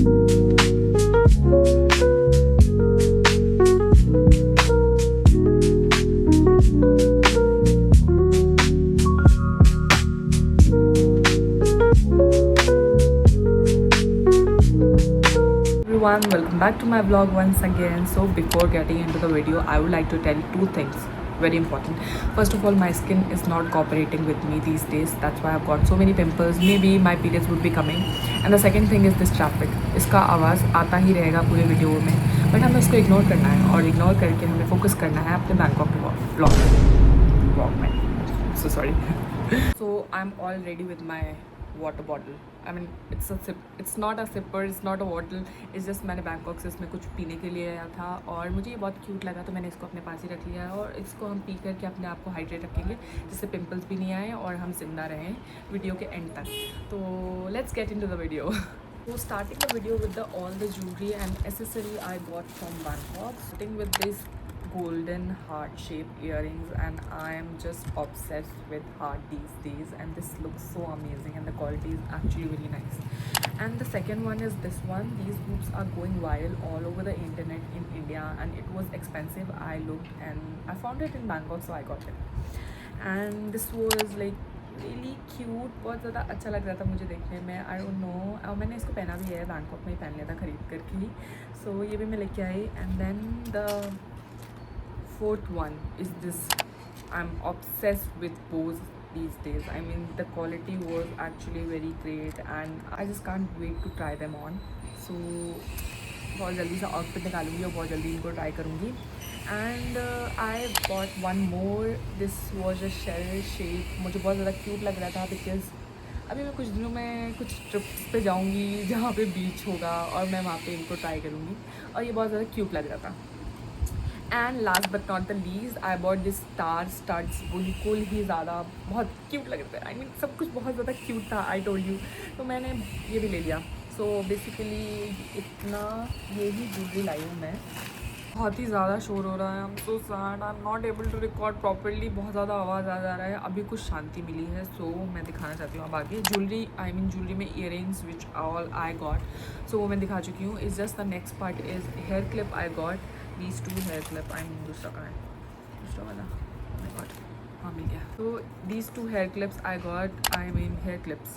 Everyone, welcome back to my vlog once again. So before getting into the video, I would like to tell two things very important. First of all, my skin is not cooperating with me these days. That's why I've got so many pimples. Maybe my periods would be coming. And the second thing is this traffic. इसका आवाज़ आता ही रहेगा पूरे video में, but हमें उसको ignore करना है और इग्नोर करके हमें फोकस करना है अपने बैंकॉक के व्लॉग में. So sorry. So I'm all ready with my water bottle. I mean it's not a sipper, it's not a bottle, it's just मैंने बैंकॉक से इसमें कुछ पीने के लिए आया था और मुझे ये बहुत क्यूट लगा तो मैंने इसको अपने पास ही रख लिया है और इसको हम पी करके अपने आप को हाइड्रेट रखेंगे जिससे पिंपल्स भी नहीं आए और हम जिंदा रहें वीडियो के एंड तक. तो let's get into the video. So starting the video with all the jewelry and accessory I got from Bangkok, starting with this golden heart shaped earrings, and I am just obsessed with heart these days, and this looks so amazing and the quality is actually really nice. And the second one is this one. These hoops are going viral all over the internet in India and it was expensive. I looked and I found it in Bangkok, so I got it. And this was like really cute, बहुत ज़्यादा अच्छा लग रहा था मुझे देखने में. आई don't no, और मैंने इसको पहना भी है, बैंकॉक में ही पहन लिया था खरीद करके ही. सो ये भी मैं लेके आई. And then the fourth one is this. I am obsessed with bows these days. I mean the quality was actually very great and I just can't wait to try them on. So बहुत जल्दी से outfit निकालूंगी और बहुत जल्दी इनको try करूँगी. And I got one more. This was a shell shape. मुझे बहुत ज़्यादा क्यूट लग रहा था बिकॉज अभी मैं कुछ दिनों में कुछ ट्रिप्स पे जाऊँगी जहाँ पे बीच होगा और मैं वहाँ पे इनको ट्राई करूँगी और ये बहुत ज़्यादा क्यूट लग रहा था. And last but not the least, I bought this star studs. बिल्कुल ही ज़्यादा बहुत क्यूट लग रहा था. आई मीन सब कुछ बहुत ज़्यादा क्यूट था. I told you. तो मैंने ये भी ले लिया. सो बेसिकली इतना ये ही ज्वेलरी लाई हूँ मैं. बहुत ही ज़्यादा शोर हो रहा है. I am so sad. I am not able to record properly. बहुत ज़्यादा आवाज़ आ जा रहा है. अभी कुछ शांति मिली है. सो मैं दिखाना चाहती हूँ अब आगे ज्वेलरी. आई मीन ज्वेलरी में earrings which all I got. So वो मैं दिखा चुकी हूँ. Is just the next part is hair clip. I got these two hair clip. I mean दूसरा कहाँ है, दूसरा वाला. oh my god, हाँ मिल गया. तो these two hair clips I got. I mean hair clips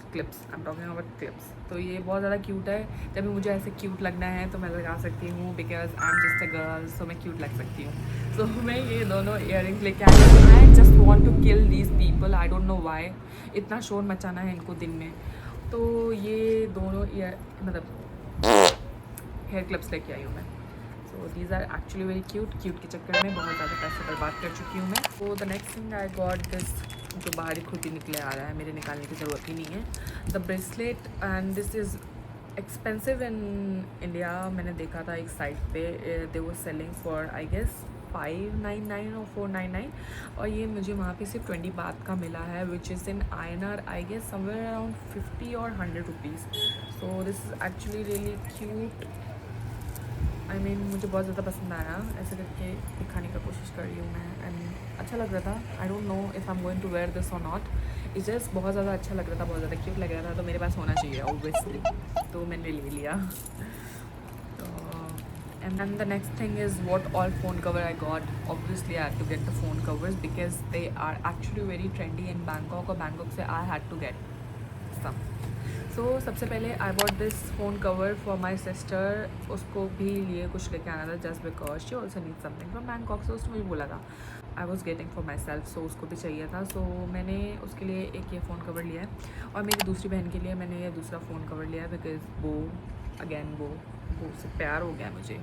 I'm talking about clips. तो ये बहुत ज़्यादा क्यूट है. जब भी मुझे ऐसे क्यूट लगना है तो मैं लगा सकती हूँ because I am just a girl. So मैं क्यूट लग सकती हूँ. सो मैं ये दोनों इयरिंग्स लेके आई हूँ. I just want to kill these people. I don't know why इतना शोर मचाना है इनको दिन में. तो ये दोनों मतलब हेयर क्लिप्स लेके आई हूँ मैं. So these are actually very cute के चक्कर में बहुत ज़्यादा पैसे बर्बाद कर चुकी हूँ मैं. तो the next thing I got this, जो बाहर ही खुद ही निकले आ रहा है, मेरे निकालने की ज़रूरत ही नहीं है. The bracelet. And this is expensive in India. मैंने देखा था एक साइट पे they were selling for I guess 599 और 499 और ये मुझे वहाँ पे सिर्फ 20 बात का मिला है which is in INR I guess somewhere around 50 और 100 rupees. So this is actually really cute. I mean मुझे बहुत ज़्यादा पसंद आया. ऐसे करके दिखाने का कोशिश कर रही हूँ मैं. एंड अच्छा लग रहा था. I don't know if I am going to wear this और नॉट. इट्स जस्ट बहुत ज़्यादा अच्छा लग रहा था, बहुत ज़्यादा क्यूट लग रहा था. तो मेरे पास होना चाहिए ऑब्वियसली. तो मैंने ले लिया. तो and then the next thing is what all phone cover I got. Obviously I had to get the phone covers because they are actually very trendy in Bangkok. और बैंकॉक से I had to get some. So सबसे पहले I bought this phone cover for my sister. उसको भी लिए कुछ लेके आना था just because she also need something from Bangkok. So उसने मुझे बोला था. I was getting for myself. So उसको भी चाहिए था. सो मैंने उसके लिए एक ये फ़ोन कवर लिया है और मेरी दूसरी बहन के लिए मैंने ये दूसरा फ़ोन कवर लिया है बिकॉज वो उससे प्यार हो गया मुझे.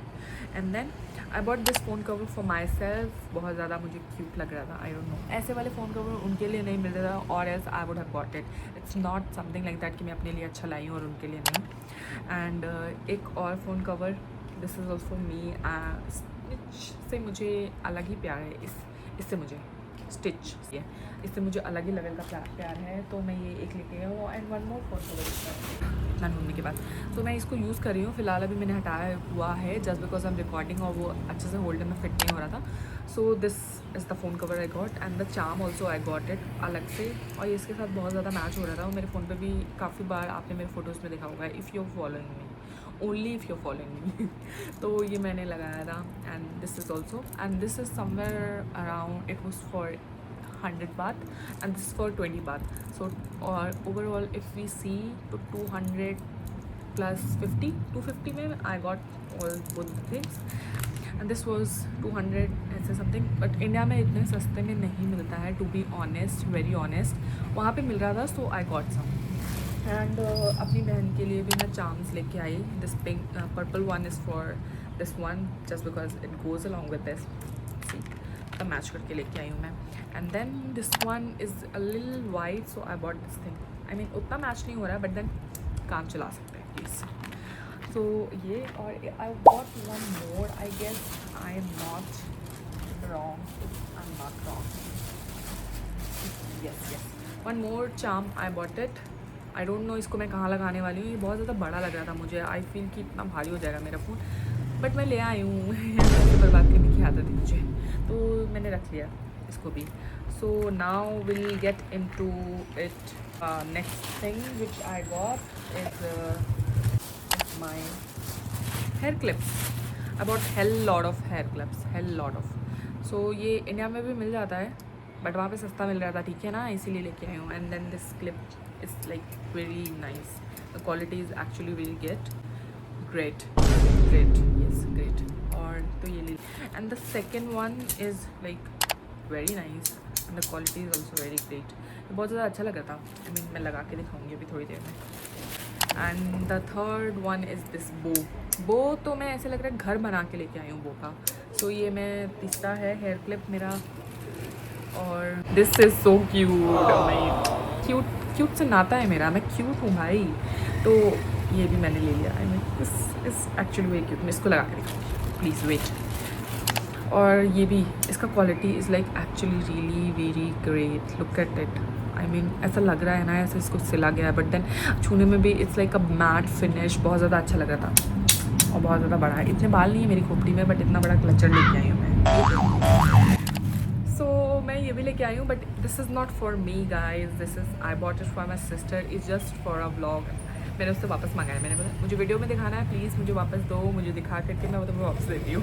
And then I bought this phone cover for myself. बहुत ज़्यादा मुझे क्यूट लग रहा था. आई डोंट नो, ऐसे वाले फ़ोन कवर उनके लिए नहीं मिल रहा था और else I would have got it. It's not something like that कि मैं अपने लिए अच्छा लाई हूँ और उनके लिए नहीं. एंड एक और phone cover. This is also me. से मुझे अलग ही प्यार है. इससे मुझे स्टिच इससे मुझे अलग ही लेवल का प्यार है. तो मैं ये एक लेके गया हूँ. And one more phone cover इतना ढूंढने के बाद. तो मैं इसको यूज़ कर रही हूँ. फ़िलहाल अभी मैंने हटाया हुआ है just because I M recording और वो अच्छे से होल्डर में फिट नहीं हो रहा था. सो this is the phone cover I got. And the charm also I got it अलग से. और इसके साथ बहुत ज़्यादा मैच हो रहा था. और मेरे फ़ोन पे भी काफ़ी बार आपने मेरे फोटोज़ में देखा होगा if you are following me. Only if you following me तो ये मैंने लगाया था and this is also and this is somewhere around it was for 100 baht and this is for 20 baht. So or overall if we see to 200 plus 50 250 में I got all both the things and this was 200 ऐसे something. But India में इतने सस्ते में नहीं मिलता है, to be honest, very honest. वहाँ पे मिल रहा था so I got some. And अपनी बहन के लिए भी मैं चार्म्स लेके आई. This pink purple one is for this one just because it goes along with this. तब मैच करके लेके आई हूँ मैं. And then this one is a lil white so I bought this thing. I mean उतना match नहीं हो रहा है बट देन काम चला सकते हैं प्लीज़. सो ये और I got one more. I guess I am not wrong. I am not wrong. Yes yes one more charm I bought it. I don't know इसको मैं कहाँ लगाने वाली हूँ. ये बहुत ज़्यादा बड़ा लग रहा था मुझे. आई फील कि इतना भारी हो जाएगा मेरा फ़ोन बट मैं ले आई हूँ. बर्बाद करने की आदत है मुझे तो मैंने रख लिया इसको भी. So now will get into it. Next thing which I got is my hair clips. I got hell lot of hair clips. Hell lot of. So ये इंडिया में भी मिल जाता है बट वहाँ पे सस्ता मिल रहा था, ठीक है ना, इसीलिए लेके आई हूँ. And then this clip is like very nice. The quality is actually very great. Yes, great. और तो ये ले. And the second one is like very nice and the quality is also very great. बहुत ज़्यादा अच्छा लगा था. I mean मैं लगा के दिखाऊंगी अभी थोड़ी देर में. And the third one is this बो. तो मैं ऐसे लग रहा है घर बना के लेके आई हूँ बो का. सो ये मैं तीसरा है हेयर क्लिप मेरा. और this is so cute. Cute से नाता है मेरा. मैं क्यूट हूँ भाई. तो ये भी मैंने ले लिया. I mean this is actually very cute. मैं इसको लगा के दिखाऊंगी, प्लीज़ वेट. और ये भी इसका quality is like actually really very great. Look at it. I mean ऐसा लग रहा है ना ऐसे इसको सिला गया है बट देन छूने में भी it's like a matte finish. बहुत ज़्यादा अच्छा लग रहा था और बहुत ज़्यादा बड़ा है. इतने बाल नहीं है मेरी खोपड़ी में बट इतना बड़ा क्लचर लेके आई हूँ मैं. सो मैं ये भी लेके आई हूँ but this is not for me guys. This is I bought it for my sister. Is just for a vlog. मैंने उससे वापस मंगाया. मैंने बोला मुझे वीडियो में दिखाना है, प्लीज़ मुझे वापस दो. मुझे दिखा करके मैं वो तुम्हें वापस देती हूँ.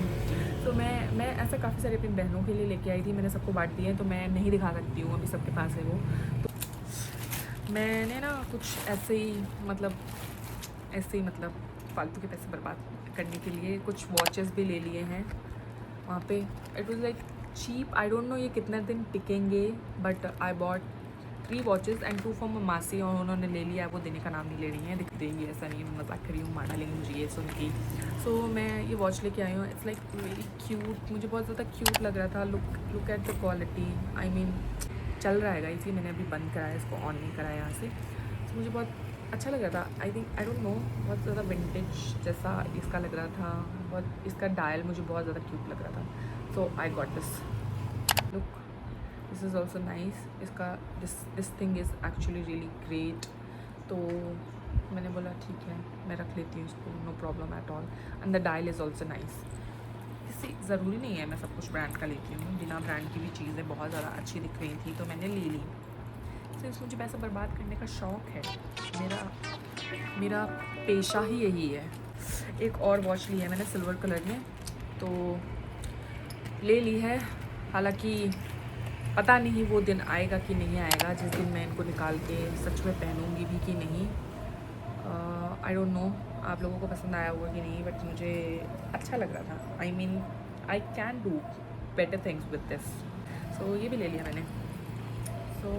तो मैं ऐसा काफ़ी सारी अपनी बहनों के लिए लेके आई थी. मैंने सबको बांट दिए हैं तो मैं नहीं दिखा सकती हूँ अभी सबके पास है वो. तो मैंने ना कुछ ऐसे ही मतलब फालतू के पैसे बर्बाद करने के लिए कुछ वॉचेस भी ले लिए हैं वहाँ पे. It was like cheap. I don't know ये कितने दिन टिकेंगे but I bought 3 watches and 2 for मासी और उन्होंने ले लिया. वो देने का नाम नहीं ले रही हैं, दिख देंगी ऐसा नहीं. मैं मजाक कर रही हूँ, माना लेंगे मुझे ये सुन के. सो मैं ये वॉच लेके आई हूँ. It's like very cute. मुझे बहुत ज़्यादा क्यूट लग रहा था. Look at the quality. I mean चल रहा है इसलिए मैंने अभी बंद कराया, इसको ऑन नहीं कराया यहाँ से. तो मुझे बहुत अच्छा लग रहा था. आई डोंट नो बहुत ज़्यादा विंटेज जैसा इसका लग रहा था. बहुत इसका डायल मुझे बहुत ज़्यादा क्यूट लग रहा था. So I got this. Look this is also nice. इसका this thing is actually really great. तो मैंने बोला ठीक है मैं रख लेती हूँ इसको, no problem at all. And the dial is also nice. इससे ज़रूरी नहीं है मैं सब कुछ ब्रांड का लेती हूँ. बिना ब्रांड की भी चीज़ें बहुत ज़्यादा अच्छी दिख रही थी तो मैंने ले ली. सिर्फ मुझे पैसा बर्बाद करने का शौक़ है. मेरा पेशा ही यही है. एक और वॉच ली है मैंने सिल्वर कलर में तो ले ली है. हालांकि पता नहीं वो दिन आएगा कि नहीं आएगा जिस दिन मैं इनको निकाल के सच में पहनूंगी भी कि नहीं. आई डोंट नो आप लोगों को पसंद आया होगा कि नहीं बट मुझे अच्छा लग रहा था. I mean I can do better things with this. So ये भी ले लिया मैंने. सो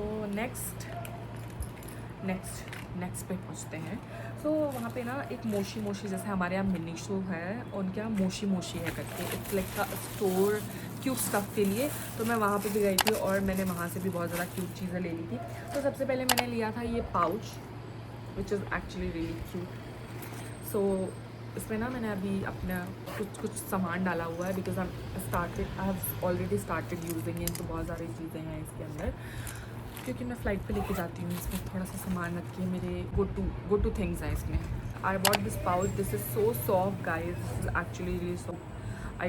नेक्स्ट पे पहुँचते हैं. सो वहाँ पे ना एक मोशी जैसे हमारे यहाँ मिनी शो है उनके यहाँ मोशी है करके. इट्स लाइक का स्टोर क्यूट स्टफ़ के लिए. तो मैं वहाँ पे भी गई थी और मैंने वहाँ से भी बहुत ज़्यादा क्यूट चीज़ें ले ली थी. तो सबसे पहले मैंने लिया था ये pouch which is actually really cute. So इसमें ना मैंने अभी अपना कुछ सामान डाला हुआ है because I have already started using it. तो बहुत सारी चीज़ें हैं इसके अंदर क्योंकि मैं फ़्लाइट पे लेके जाती हूँ. इसमें थोड़ा सा सामान रख के मेरे गो टू थिंग्स हैं इसमें. आई bought this pouch. This is so soft guys. This is actually really soft.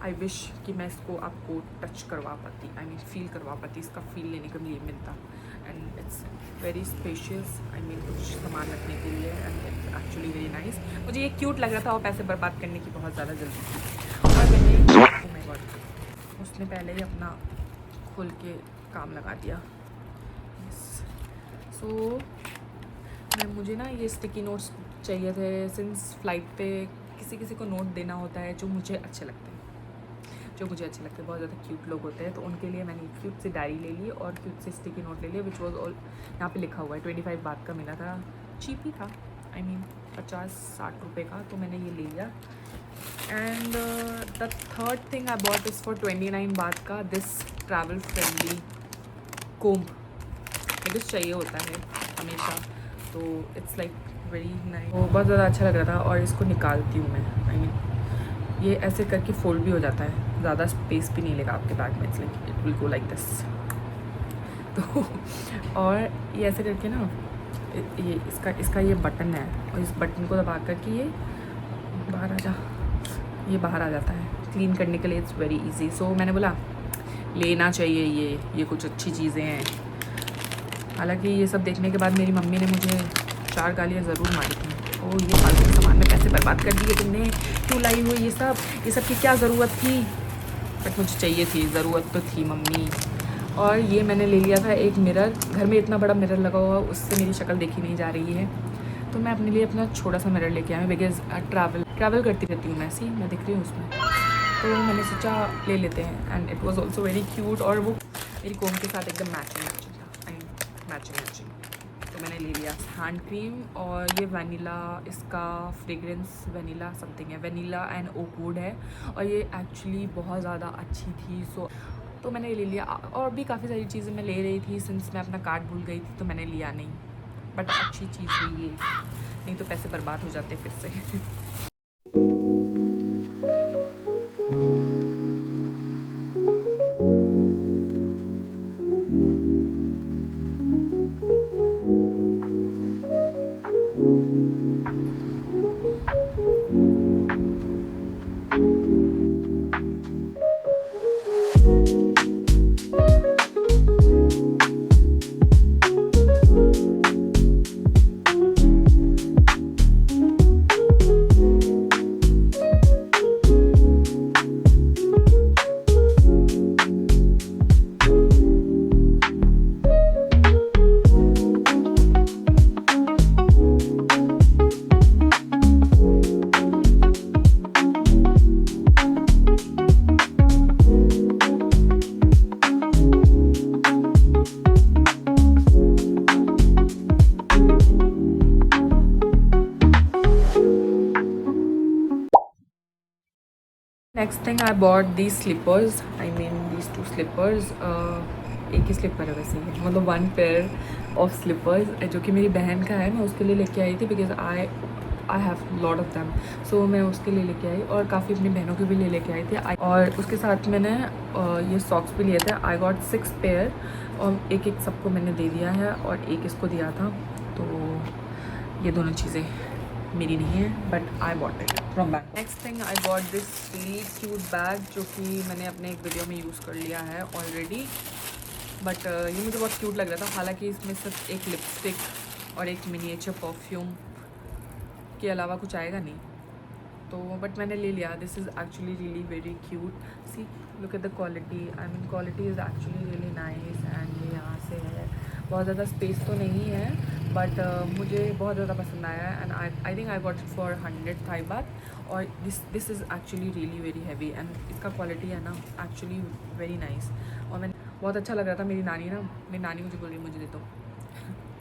I wish कि मैं इसको आपको टच करवा पाती. आई मीन फील करवा पाती. इसका फील लेने का लिए मिलता. And it's very spacious, I mean कुछ सामान रखने के लिए, and it's actually very nice. मुझे ये क्यूट लग रहा था और पैसे बर्बाद करने की बहुत ज़्यादा जल्दी थी, और मैंने oh my God, उसने पहले ही अपना खोल के काम लगा दिया। सो मुझे ना ये स्टिकी नोट्स चाहिए थे, सिंस फ्लाइट पे किसी किसी को नोट देना होता है जो मुझे अच्छे लगते हैं, बहुत ज़्यादा क्यूट लोग होते हैं, तो उनके लिए मैंने क्यूट सी डायरी ले ली और क्यूट सी स्टिकी नोट ले लिया, विच वॉज ऑल यहाँ पे लिखा हुआ है 25 बात का मिला था, चीप ही था, आई मीन 50-60 रुपये का, तो मैंने ये ले लिया। And the third thing I bot is for 29 बात का दिस ट्रैवल फ्रेंडली कोम्ब, मुझे चाहिए होता है हमेशा, तो इट्स लाइक वेरी नाइस, वो बहुत ज़्यादा अच्छा लग रहा था। और इसको निकालती हूँ मैं, आई मीन ये ऐसे करके फोल्ड भी हो जाता है, ज़्यादा स्पेस भी नहीं लेगा आपके बैग में, it's like it will go like this. तो और ये ऐसे करके ना, ये इसका ये बटन है, और इस बटन को दबा करके ये बाहर आ जाता है, क्लीन करने के लिए इट्स वेरी इजी। सो मैंने बोला लेना चाहिए ये कुछ अच्छी चीज़ें हैं। हालांकि ये सब देखने के बाद मेरी मम्मी ने मुझे 4 गालियाँ ज़रूर मारी थी, ओ ये फालतू के सामान में पैसे बर्बाद कर दिए तुमने, क्यों लाई हुई ये सब की क्या ज़रूरत थी, बट मुझे चाहिए थी, ज़रूरत तो थी मम्मी। और ये मैंने ले लिया था एक मिरर, घर में इतना बड़ा मिरर लगा हुआ, उससे मेरी शक्ल देखी नहीं जा रही है, तो मैं अपने लिए अपना छोटा सा मिरर लेके आया, बिकॉज ट्रैवल करती रहती हूँ मैं, मैं दिख रही हूँ उसमें, तो मैंने सोचा ले लेते हैं। And it was also very cute, और वो मेरी कोम के साथ एकदम मैचिंग, तो मैंने ले लिया हैंड क्रीम, और ये वनीला, इसका फ्रेगरेंस वनीला समथिंग है, वनीला एंड ओकवुड है, और ये एक्चुअली बहुत ज़्यादा अच्छी थी, तो मैंने ले लिया। और भी काफ़ी सारी चीज़ें मैं ले रही थी, सिंस मैं अपना कार्ड भूल गई थी, तो मैंने लिया नहीं, बट अच्छी चीज़ हुई ये, नहीं तो पैसे बर्बाद हो जाते फिर से। Next thing I bought these slippers, I mean these 2 slippers, एक ही स्लीपर है वैसे, मतलब 1 पेयर ऑफ स्लीपर्स, जो कि मेरी बहन का है, मैं उसके लिए लेके आई थी, because I have lot of them, so मैं उसके लिए लेके आई, और काफ़ी अपनी बहनों के भी लिए लेके आई थी। और उसके साथ मैंने ये सॉक्स भी लिए थे, आई गॉट 6 पेयर, और एक सबको मैंने दे दिया है, और एक इसको दिया था, तो ये दोनों चीज़ें मेरी नहीं है, but I bought it from bag. Next thing I bought this really cute bag, जो कि मैंने अपने एक वीडियो में यूज़ कर लिया है ऑलरेडी, बट ये मुझे बहुत क्यूट लग रहा था। हालांकि इसमें सिर्फ एक लिपस्टिक और एक मिनिएचर परफ्यूम के अलावा कुछ आएगा नहीं, तो बट मैंने ले लिया। This is actually really very cute, see look at the quality, I mean quality is actually really nice, and ये यहाँ से है, बहुत ज़्यादा स्पेस तो नहीं है, बट मुझे बहुत ज़्यादा पसंद आया है, and I think I got it for 100 Thai baht, और this is actually really very heavy, and इसका क्वालिटी है ना एक्चुअली वेरी नाइस, और मैं बहुत अच्छा लग रहा था। मेरी नानी मुझे बोल रही मुझे दे दो,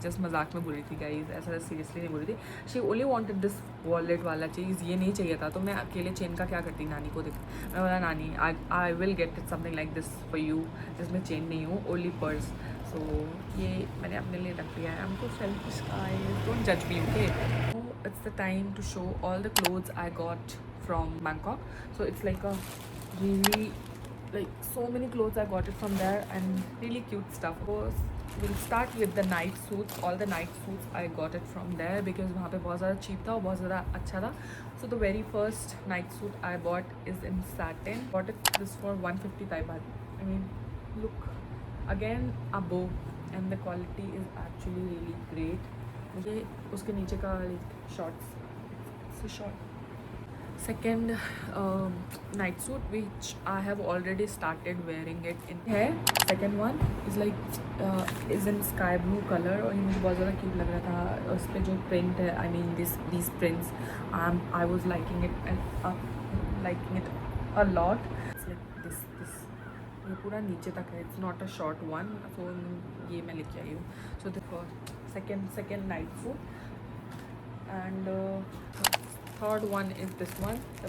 जस्ट मजाक में बोल रही थी गाइज, ऐसा सीरियसली नहीं बोल रही थी। She only wanted this wallet वाला चीज़, ये नहीं चाहिए था, तो मैं अकेले चेन का क्या करती, नानी को देख, मैं बोला नानी आई will get it something like this for you, जिसमें चेन नहीं हो, ओनली पर्स। सो ये मैंने अपने लिए रख लिया है। हमको सेल्फिश गाइस, डोंट जज me, okay. It's the time to show all the clothes I got from Bangkok, so it's like a really like so many clothes I got it from there, and really cute stuff. We'll start with the night suits. All the night suits I got it from there because वहाँ पे बहुत ज़्यादा cheap था और बहुत ज़्यादा अच्छा था. So the very first night suit I bought is in satin. Bought it this for 150 baht. I mean, look, again a bow and the quality is actually really great. मुझे उसके नीचे का like short second night suit which I have already started wearing it in है. Second one is like is in sky blue color और ये मुझे बहुत ज़्यादा क्यूट लग रहा था. उस पर जो प्रिंट है, I mean these prints, I was liking it a lot. It's like this ये पूरा नीचे तक है. It's not a short one, so ये मैं लेके आई हूँ. So the second night suit and third one is this one, the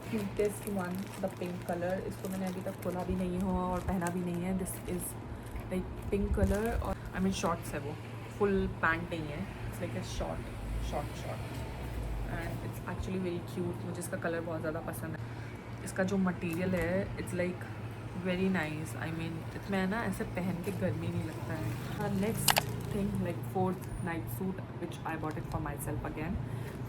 cutest one, the pink color. इसको मैंने अभी तक खोला भी नहीं हो और पहना भी नहीं है. This is like pink color और I mean shorts है, वो full pant नहीं है. It's like a short and it's actually very cute. मुझे इसका कलर बहुत ज़्यादा पसंद है. इसका जो मटेरियल है it's like very nice. I mean इसमें ना ऐसे पहन के गर्मी नहीं लगता है. Next thing, like fourth night suit which I bought it for myself again.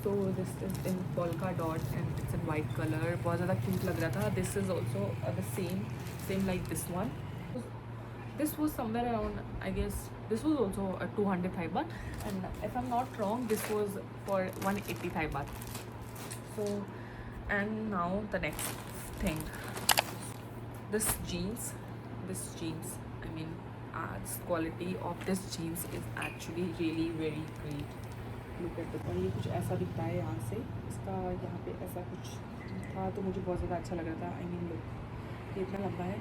So this is in polka dot and it's in white color. बहुत ज़्यादा cute लग रहा था. This is also the same like this one. This was somewhere around, I guess this was also a 205 baht, and if I'm not wrong this was for 185 baht. So and now the next thing, this jeans, I mean this quality of this jeans is actually really very great. Look at the. और ये कुछ ऐसा दिखता है यहाँ से. इसका यहाँ पे ऐसा कुछ था तो मुझे बहुत ज़्यादा अच्छा लग रहा था. आई मीन लुक, ये इतना लंबा है.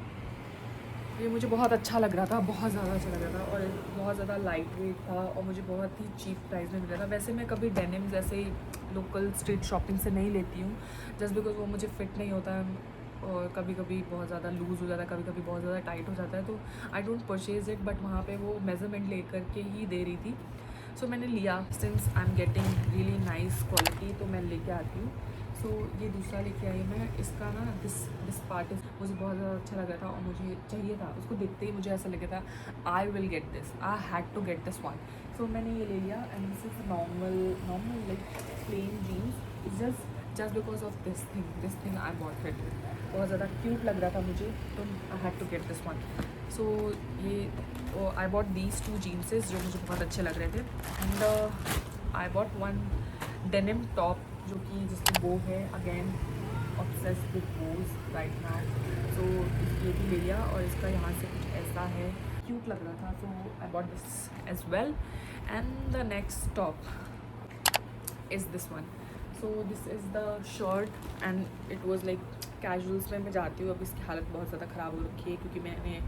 ये मुझे बहुत अच्छा लग रहा था, बहुत ज़्यादा अच्छा लग रहा था और बहुत ज़्यादा लाइट वेट था और मुझे बहुत ही चीप प्राइस में मिल रहा था. वैसे मैं कभी डेनिम जैसे लोकल स्ट्रीट शॉपिंग से नहीं लेती हूँ जस्ट बिकॉज वो मुझे फिट नहीं होता है और कभी कभी बहुत ज़्यादा लूज़ हो जाता है, कभी कभी बहुत ज़्यादा टाइट हो जाता है. तो I don't purchase it. But वहाँ पे वो मेज़रमेंट लेकर के ही दे रही थी. सो मैंने लिया. Since I am getting really nice quality तो मैं लेके आती हूँ. सो ये दूसरा लेके आई मैं. इसका ना दिस पार्ट मुझे बहुत ज़्यादा अच्छा लग रहा था और मुझे चाहिए था. उसको देखते ही मुझे ऐसा लगा था I will get this, I had to get this one. So मैंने ये ले लिया and this is normal like plain jeans. Just because of this thing I bought it. बहुत ज़्यादा क्यूट लग रहा था मुझे तो I had to get this one. So ये आई बॉट दीज 2 जीन्सेस जो मुझे बहुत अच्छे लग रहे थे. And I bought one denim top जो कि जिसकी बो है. Again obsessed with bows right now. So ये भी ले लिया और इसका यहाँ से कुछ ऐसा है, क्यूट लग रहा था. So I bought this as well. And the next top is this one. So this is the shirt and it was like casuals में मैं जाती हूँ. अब इसकी हालत बहुत ज़्यादा ख़राब हो रखी है क्योंकि मैंने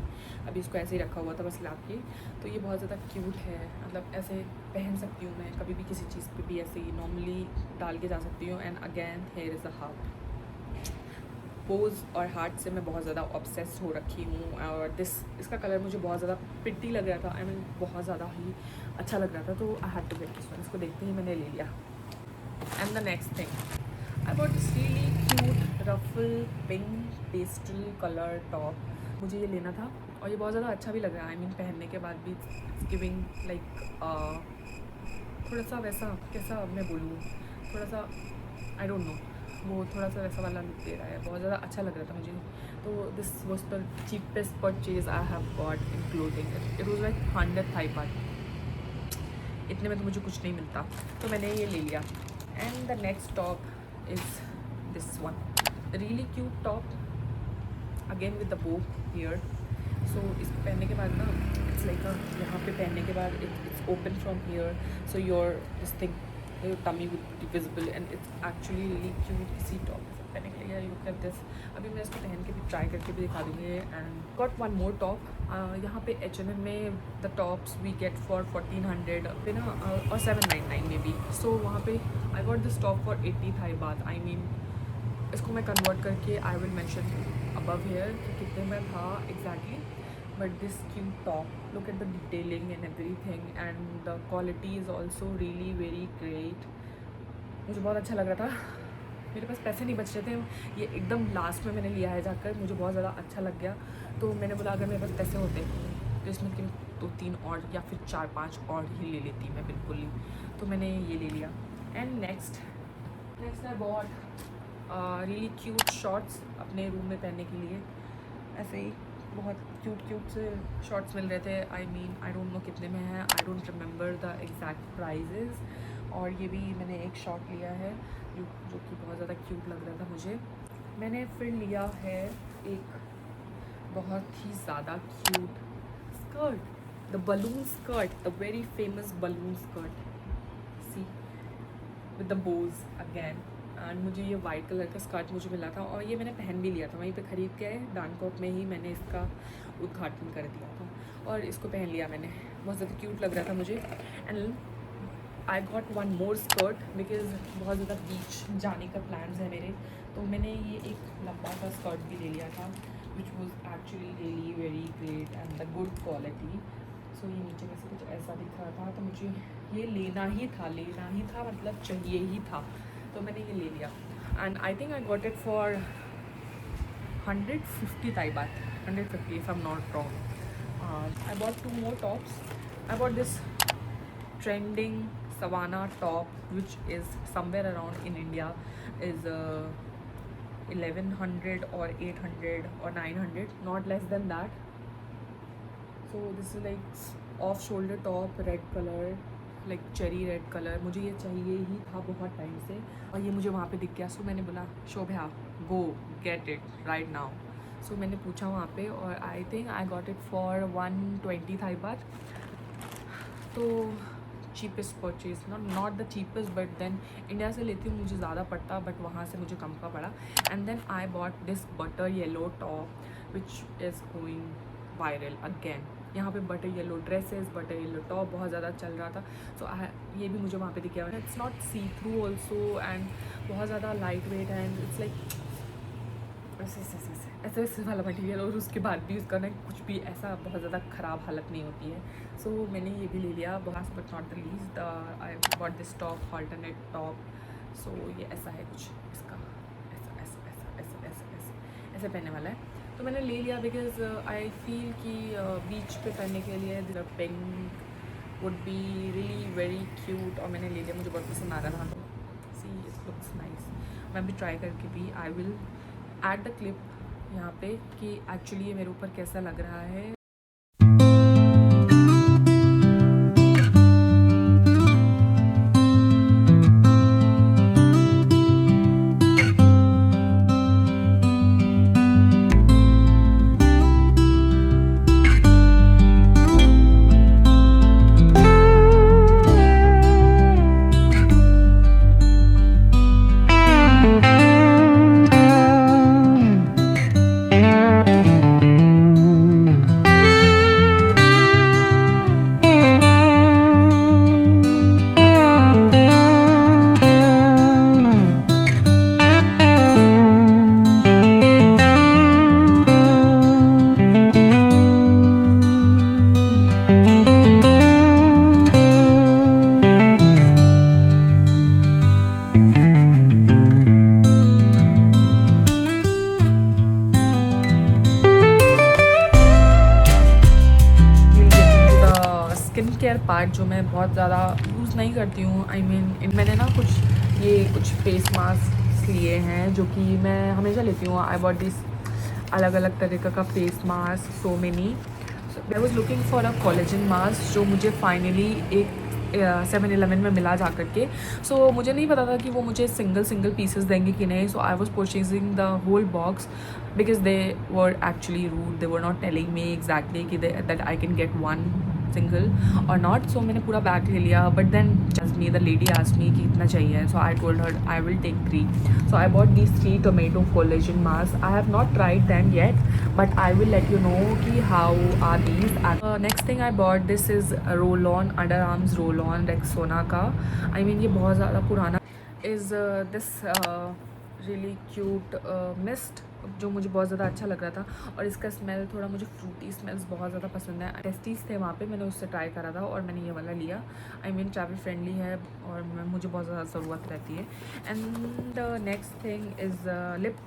अभी इसको ऐसे ही रखा हुआ था बस ला के. तो ये बहुत ज़्यादा क्यूट है. मतलब ऐसे पहन सकती हूँ मैं कभी भी किसी चीज़ पे भी ऐसे ही नॉर्मली डाल के जा सकती हूँ. And again here is a heart. Bows और हार्ट से मैं बहुत ज़्यादा ऑब्सेस हो रखी हूँ. और इसका कलर मुझे बहुत ज़्यादा प्रिटी लग रहा था. आई मीन बहुत ज़्यादा ही अच्छा लग रहा था तो I had to get this one. इसको देखते ही मैंने ले लिया. And the next thing, I bought this really cute ruffle pink pastel color top. मुझे ये लेना था और ये बहुत ज़्यादा अच्छा भी लग रहा है. आई मीन पहनने के बाद भी गिविंग लाइक थोड़ा सा वैसा, कैसा मैं बोलूँ, थोड़ा सा आई डोंट नो, वो थोड़ा सा वैसा वाला लुक दे रहा है. बहुत ज़्यादा अच्छा लग रहा था मुझे. तो this was the cheapest purchase I have got in clothing. It was like 100 Thai baht. इतने में तो मुझे कुछ नहीं मिलता तो मैंने ये ले लिया. And the next top is this one, the really cute top again with the bow here. So इसको पहनने के बाद ना it's like a, यहाँ पे पहनने के बाद it's open from here, so your this thing, your tummy would be visible and it's actually really cute. इसी टॉप के साथ पहनने के लिए look at this. अभी मैं इसको पहन के भी ट्राई करके भी दिखा दूँगी. And got one more top. यहाँ पे H&M में the tops we get for 1400 पे ना और 799 में भी. So वहाँ पे I got this top for 80 Thai baht. I mean इसको मैं कन्वर्ट करके I will mention above here कि कितने में था exactly. But this cute top, look at the detailing and everything, and the quality is also really very great. मुझे बहुत अच्छा लग रहा था. मेरे पास पैसे नहीं बच रहे थे. ये एकदम लास्ट में मैंने लिया है जाकर. मुझे बहुत ज़्यादा अच्छा लग गया तो मैंने बोला अगर मेरे पास पैसे होते तो इसमें 2-3 और या फिर 4-5 और ही ले लेती मैं बिल्कुल ही. तो मैंने ये ले लिया. And next I bought really cute shorts अपने रूम में पहनने के लिए. ऐसे ही बहुत क्यूट से शॉर्ट्स मिल रहे थे. आई डोंट नो कितने में है. I don't remember the exact prices. और ये भी मैंने एक शॉर्ट लिया है जो कि बहुत ज़्यादा क्यूट लग रहा था मुझे. मैंने फिर लिया है एक बहुत ही ज़्यादा cute skirt, the balloon skirt, the very famous balloon skirt, see with the bows again. And मुझे ये वाइट कलर का स्कर्ट मुझे मिला था और ये मैंने पहन भी लिया था वहीं पे ख़रीद के. डानकोट में ही मैंने इसका उद्घाटन कर दिया था और इसको पहन लिया मैंने. बहुत ज़्यादा क्यूट लग रहा था मुझे. And I got one more skirt because बहुत ज़्यादा बीच जाने का प्लान्स है मेरे. तो मैंने ये एक लंबा सा स्कर्ट भी ले लिया था which was actually really very great and the good quality. So ये नीचे में से कुछ ऐसा दिख रहा था तो मुझे ये लेना ही था मतलब चाहिए ही था. तो मैंने ये ले लिया and I think I got it for 150 Thai baht, 150 if I'm not wrong. I bought 2 more tops. I bought this trending Savannah top which is somewhere around in India is 1100 or 800 or 900, not less than that. So this is like off shoulder top, red color, like cherry red colour. मुझे ये चाहिए ही था बहुत time से और ये मुझे वहाँ पे दिख गया. सो मैंने बोला Shobha go get it right now. So मैंने पूछा वहाँ पे और I think I got it for 120 Thai baht. तो cheapest purchase, not the cheapest but then India से लेती हूँ मुझे ज़्यादा पड़ता बट वहाँ से मुझे कम का पड़ा. And then I bought this butter yellow top which is going viral again. यहाँ पे butter yellow dresses, butter yellow top बहुत ज़्यादा चल रहा था. सो ये भी मुझे वहाँ पे दिख गया. It's not see through also and बहुत ज़्यादा light weight and it's like ऐसे वाला मटीरियल और उसके बाद भी उसका ना कुछ भी ऐसा बहुत ज़्यादा ख़राब हालत नहीं होती है. सो मैंने ये भी ले लिया. Last but not the least I bought this top, alternate top. So ये ऐसा है कुछ इसका, ऐसे पहनने वाला है. तो मैंने ले लिया बिकॉज आई फील कि बीच पे पहनने के लिए the pink would be really very cute और मैंने ले लिया. मुझे बहुत पसंद आ रहा था. See it looks nice. मैं भी ट्राई करके भी I will add the clip यहाँ पे कि एक्चुअली ये मेरे ऊपर कैसा लग रहा है. केयर पार्ट जो मैं बहुत ज़्यादा यूज़ नहीं करती हूँ. आई मीन मैंने ना कुछ फेस मास्क लिए हैं जो कि मैं हमेशा लेती हूँ. आई बॉट दिस अलग अलग तरीक़े का face mask, so many. I was looking for a collagen mask जो मुझे फाइनली एक 7-Eleven में मिला जा करके. सो मुझे नहीं पता था कि वो मुझे सिंगल पीसेस देंगे कि नहीं. So I was purchasing the whole box because they were actually rude. They were not telling me exactly कि that I can get one single और नॉट. सो मैंने पूरा बैग ले लिया but then just me the lady asked me कि इतना चाहिए. So I told her I will take 3. So I bought these 3 tomato collagen mask. I have not tried them yet but I will let you know कि how are these. Next thing I bought this is roll on under arms roll on Rexona का. I mean ये बहुत ज़्यादा पुराना is this really cute mist जो मुझे बहुत ज़्यादा अच्छा लग रहा था और इसका स्मेल थोड़ा मुझे फ्रूटी स्मेल्स बहुत ज़्यादा पसंद है. टेस्टीज़ थे वहाँ पे, मैंने उससे ट्राई करा था और मैंने ये वाला लिया. आई मीन ट्रैवल फ्रेंडली है और मुझे बहुत ज़्यादा ज़रूरत रहती है. And next thing is lip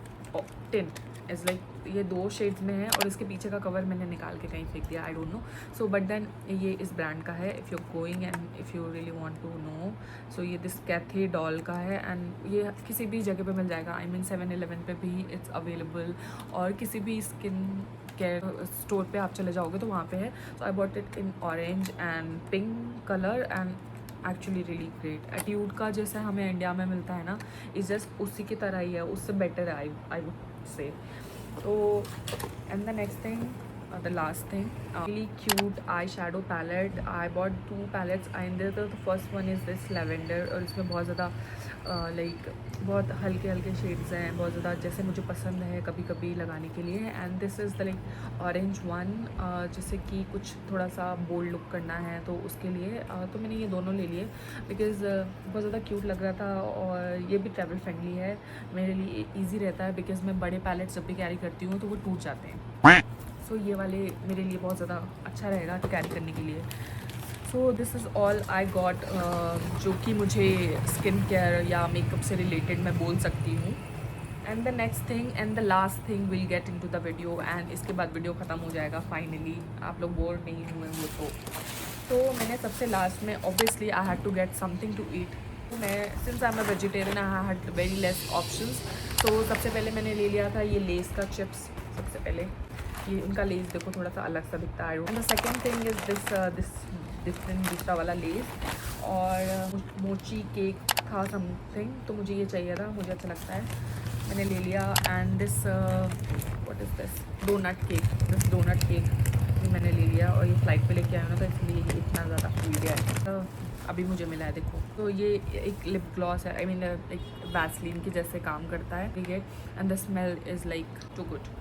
tint. Is like ये 2 शेड्स में है और इसके पीछे का कवर मैंने निकाल के कहीं फेंक दिया, I don't know. So but then ये इस ब्रांड का है, if you going and if you really want to know. So ये दिस कैथे डॉल का है एंड ये किसी भी जगह पे मिल जाएगा, आई मीन 7-Eleven पे भी इट्स अवेलेबल, और किसी भी स्किन केयर स्टोर पे आप चले जाओगे तो वहाँ पे है। So I bought it in orange and pink colour and actually really great. Etude का जैसे हमें इंडिया में मिलता है ना, इस जस्ट उसी की तरह ही है, उससे बेटर है आई वुड से। तो and the next thing, the last thing, really cute eyeshadow palette. I bought 2 palettes and the first one is this lavender, और इसमें बहुत ज़्यादा लाइक बहुत हल्के हल्के शेड्स हैं, बहुत ज़्यादा जैसे मुझे पसंद है कभी कभी लगाने के लिए। And this is the like orange one, जैसे कि कुछ थोड़ा सा बोल्ड लुक करना है तो उसके लिए तो मैंने ये दोनों ले लिए बिकॉज़ बहुत ज़्यादा क्यूट लग रहा था, और ये भी ट्रैवल फ्रेंडली है, मेरे लिए ईजी रहता है बिकॉज़ मैं बड़े पैलेट्स जब भी कैरी करती हूँ तो वो टूट जाते हैं। सो ये वाले मेरे लिए बहुत ज़्यादा अच्छा रहेगा कैरी करने के लिए। सो this is all I got, जो कि मुझे स्किन केयर या मेकअप से रिलेटेड मैं बोल सकती हूँ। And the next thing and the last thing will get into the video, and इसके बाद वीडियो ख़त्म हो जाएगा फाइनली, आप लोग बोर नहीं हुए वो तो मैंने सबसे लास्ट में obviously I had to get something to eat. तो मैं since I am a vegetarian I had very less options. तो सबसे पहले मैंने ले लिया था ये लेस का चिप्स, सबसे पहले ये उनका लेस देखो थोड़ा सा अलग सा दिखता है। And the second thing is this different दूसरा वाला लेस, और मोची केक था समथिंग, तो मुझे ये चाहिए था, मुझे अच्छा लगता है, मैंने ले लिया। And this what is this donut cake, this donut cake भी मैंने ले लिया, और ये फ्लाइट पे लेके आया हूँ ना तो इसलिए ये इतना ज़्यादा फूल गया है, तो अभी मुझे मिला है देखो। तो ये एक लिप ग्लॉस है, आई मीन एक वैसलीन की जैसे काम करता है, ठीक है। And the smell is like to good.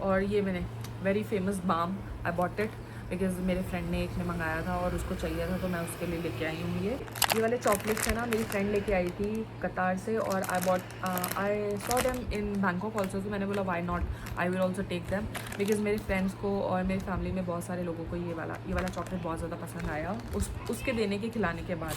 और ये मैंने very famous balm, I bought it because मेरे फ्रेंड ने एक ने मंगाया था और उसको चाहिए था तो मैं उसके लिए लेके आई हूँ। ये वाले चॉकलेट्स है ना, मेरी फ्रेंड लेके आई थी कतार से, और I saw them in Bangkok also, तो मैंने बोला why not, I will also take them because मेरे फ्रेंड्स को और मेरी फैमिली में बहुत सारे लोगों को ये वाला चॉकलेट बहुत ज़्यादा पसंद आया उसके देने के खिलाने के बाद।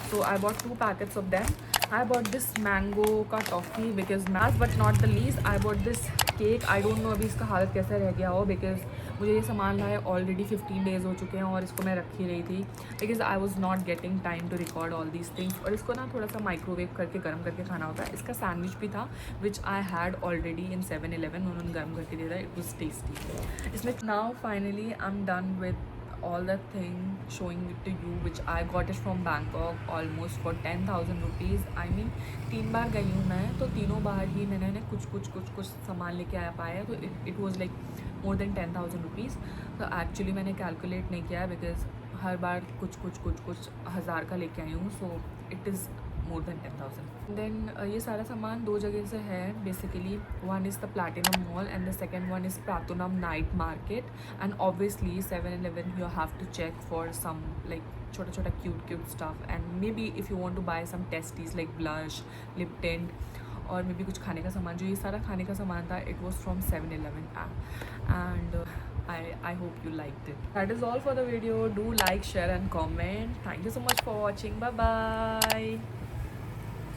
So I bought 2 packets of them. I bought this mango का toffee because last but not the least I bought this cake. I don't know अभी इसका हालत कैसे रह गया हो because मुझे ये सामान लाए ऑलरेडी 15 डेज़ हो चुके हैं और इसको मैं रख ही रही थी because I was not getting time to record all these things। और इसको ना थोड़ा सा माइक्रोवेव करके गर्म करके खाना होता है। इसका सैंडविच भी था which I had already in 7-Eleven, उन्होंने गर्म करके दिया था, it was tasty। इसमें now finally I'm done with all the thing showing it to you which I got it from Bangkok almost for 10,000 rupees। I mean 3 बार गई हूँ मैं, तो तीनों बार ही मैंने कुछ सामान लेके आया पाया, तो it was like more than 10,000 rupees। तो एक्चुअली मैंने कैलकुलेट नहीं किया है बिकॉज हर बार कुछ हज़ार का लेके आई हूँ, so it is more than 10,000। Then ये सारा सामान 2 जगह से है basically, one is the platinum mall and the second one is platinum night market. And obviously 7-Eleven you have to check for some like छोटा cute stuff, and maybe if you want to buy some testers like blush, lip tint, और may be कुछ खाने का सामान। जो ये सारा खाने का सामान था it was from 7-Eleven and I hope you liked it. That is all for the video. Do like, share and comment. Thank you so much for watching. Bye bye.